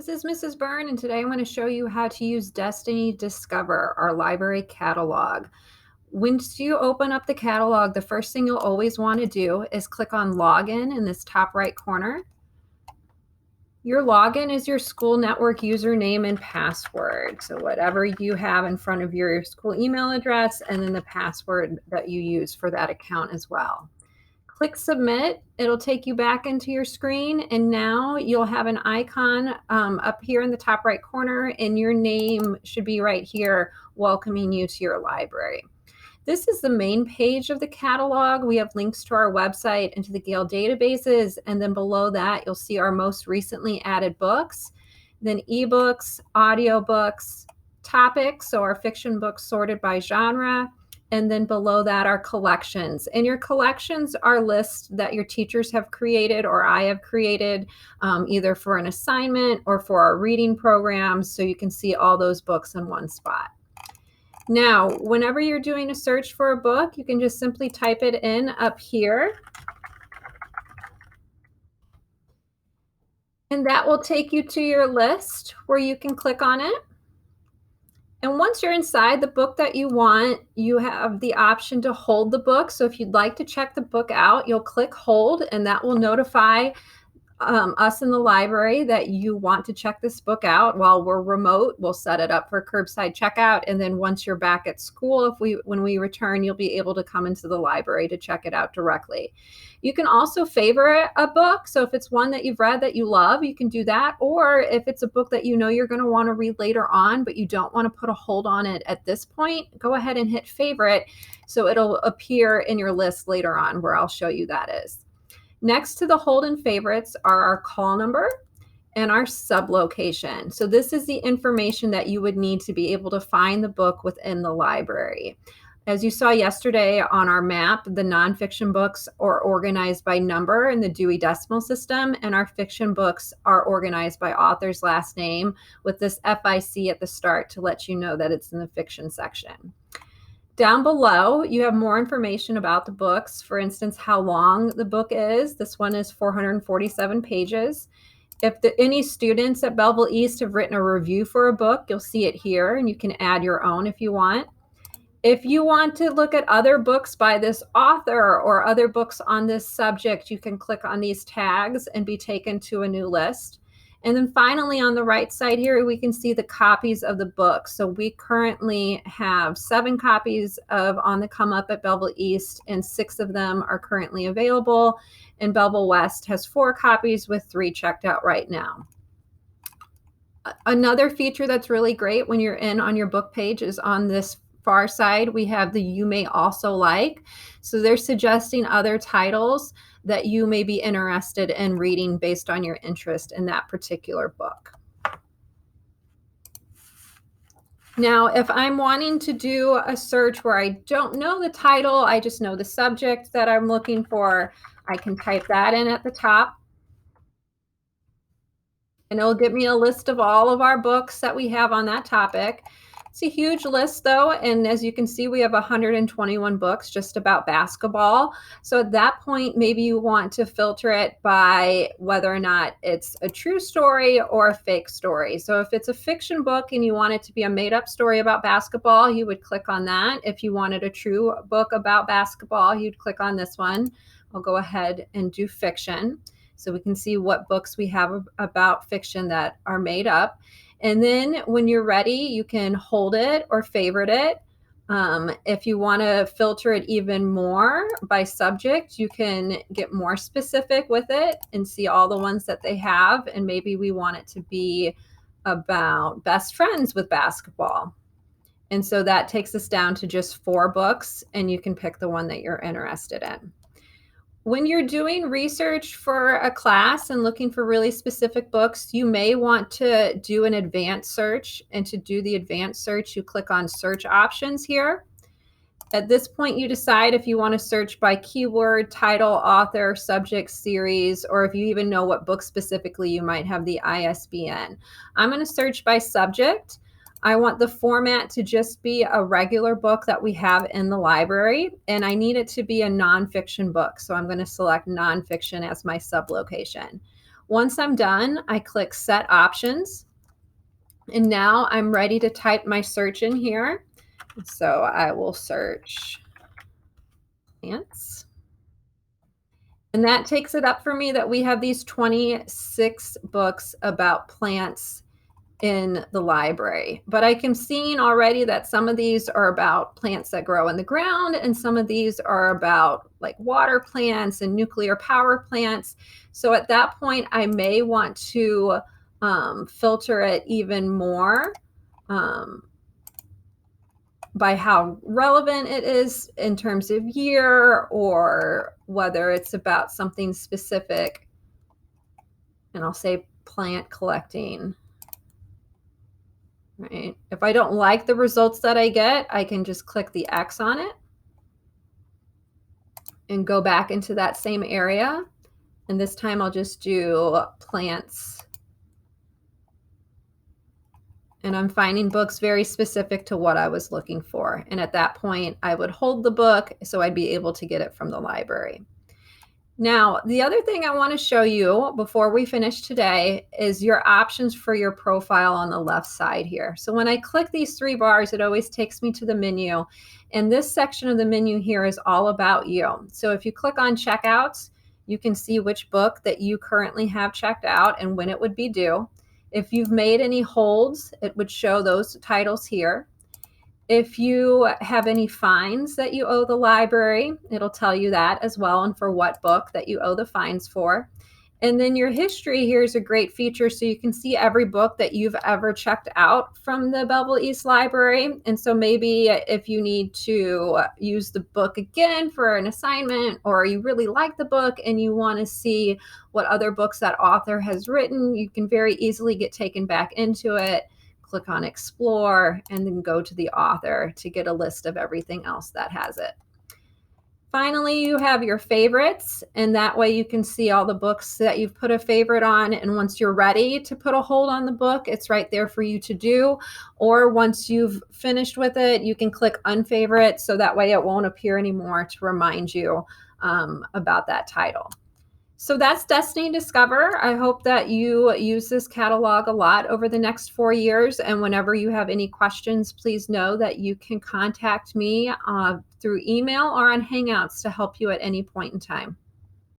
This is Mrs. Byrne, and today I'm going to show you how to use Destiny Discover, our library catalog. Once you open up the catalog, the first thing you'll always want to do is click on Login in this top right corner. Your login is your school network username and password. So whatever you have in front of your school email address, and then the password that you use for that account as well. Click submit. It'll take you back into your screen, and now you'll have an icon up here in the top right corner, and your name should be right here welcoming you to your library. This is the main page of the catalog. We have links to our website and to the Gale databases, and then below that you'll see our most recently added books, then ebooks, audiobooks, topics, so our fiction books sorted by genre, and then below that are collections. And your collections are lists that your teachers have created or I have created either for an assignment or for our reading programs, so you can see all those books in one spot. Now, whenever you're doing a search for a book, you can just simply type it in up here. And that will take you to your list where you can click on it. And once you're inside the book that you want, you have the option to hold the book. So if you'd like to check the book out, you'll click hold, and that will notify us in the library that you want to check this book out. While we're remote, we'll set it up for curbside checkout. And then once you're back at school, when we return, you'll be able to come into the library to check it out directly. You can also favorite a book. So if it's one that you've read that you love, you can do that. Or if it's a book that you know you're going to want to read later on, but you don't want to put a hold on it at this point, go ahead and hit favorite. So it'll appear in your list later on where I'll show you that is. Next to the hold and favorites are our call number and our sublocation. So this is the information that you would need to be able to find the book within the library. As you saw yesterday on our map, the nonfiction books are organized by number in the Dewey Decimal System, and our fiction books are organized by author's last name with this FIC at the start to let you know that it's in the fiction section. Down below, you have more information about the books. For instance, how long the book is. This one is 447 pages. If any students at Belleville East have written a review for a book, you'll see it here, and you can add your own if you want. If you want to look at other books by this author or other books on this subject, you can click on these tags and be taken to a new list. And then finally, on the right side here, we can see the copies of the book. So we currently have 7 copies of On the Come Up at Belleville East, and 6 of them are currently available. And Belleville West has 4 copies with 3 checked out right now. Another feature that's really great when you're in on your book page is on this far side, we have the You May Also Like. So they're suggesting other titles that you may be interested in reading based on your interest in that particular book. Now, if I'm wanting to do a search where I don't know the title, I just know the subject that I'm looking for, I can type that in at the top. And it'll give me a list of all of our books that we have on that topic. It's a huge list though, and as you can see, we have 121 books just about basketball. So at that point, maybe you want to filter it by whether or not it's a true story or a fake story. So if it's a fiction book and you want it to be a made-up story about basketball, you would click on that. If you wanted a true book about basketball, you'd click on this one. I'll go ahead and do fiction, so we can see what books we have about fiction that are made up. And then when you're ready, you can hold it or favorite it. If you want to filter it even more by subject, you can get more specific with it and see all the ones that they have. And maybe we want it to be about best friends with basketball. And so that takes us down to just 4 books, and you can pick the one that you're interested in. When you're doing research for a class and looking for really specific books, you may want to do an advanced search. And to do the advanced search, you click on search options here. At this point, you decide if you want to search by keyword, title, author, subject, series, or if you even know what book specifically you might have the ISBN. I'm going to search by subject. I want the format to just be a regular book that we have in the library, and I need it to be a nonfiction book. So I'm going to select nonfiction as my sublocation. Once I'm done, I click Set Options. And now I'm ready to type my search in here. So I will search plants. And that takes it up for me that we have these 26 books about plants in the library. But I can see already that some of these are about plants that grow in the ground, and some of these are about like water plants and nuclear power plants. So at that point, I may want to filter it even more by how relevant it is in terms of year, or whether it's about something specific. And I'll say plant collecting. Right? If I don't like the results that I get, I can just click the X on it and go back into that same area. And this time I'll just do plants. And I'm finding books very specific to what I was looking for. And at that point, I would hold the book so I'd be able to get it from the library. Now, the other thing I want to show you before we finish today is your options for your profile on the left side here. So when I click these three bars, it always takes me to the menu. And this section of the menu here is all about you. So if you click on checkouts, you can see which book that you currently have checked out and when it would be due. If you've made any holds, it would show those titles here. If you have any fines that you owe the library, it'll tell you that as well, and for what book that you owe the fines for. And then your history here is a great feature, so you can see every book that you've ever checked out from the Belleville East Library. And so maybe if you need to use the book again for an assignment, or you really like the book and you want to see what other books that author has written, you can very easily get taken back into it. Click on Explore and then go to the author to get a list of everything else that has it. Finally, you have your favorites, and that way you can see all the books that you've put a favorite on. And once you're ready to put a hold on the book, it's right there for you to do. Or once you've finished with it, you can click unfavorite, so that way it won't appear anymore to remind you about that title. So that's Destiny Discover. I hope that you use this catalog a lot over the next 4 years. And whenever you have any questions, please know that you can contact me through email or on Hangouts to help you at any point in time.